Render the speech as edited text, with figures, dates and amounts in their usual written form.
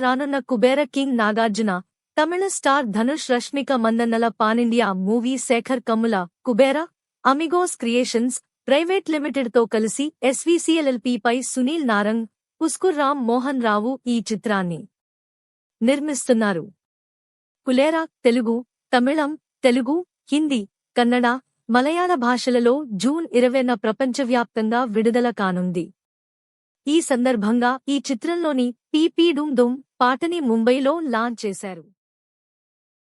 రానున్న Kubera king Nagarjuna, Tamil star Dhanush, Rashmika మందన్నల pan India movie Sekhar Kammula Kubera Amigos Creations private లిమిటెడ్తో కలిసి ఎస్వీసీఎల్ఎల్పీపై సునీల్ నారంగ్, పుస్కూర్ రామ్ మోహన్ రావు ఈ చిత్రాన్ని నిర్మిస్తున్నారు. కులేరా తెలుగు, తమిళం, తెలుగు, హిందీ, కన్నడ, మలయాళ భాషలలో జూన్ 20న ప్రపంచవ్యాప్తంగా విడుదల కానుంది. ఈ సందర్భంగా ఈ చిత్రంలోని పీపీ డూమ్ దుమ్ పాటని ముంబైలో లాంచ్ చేశారు.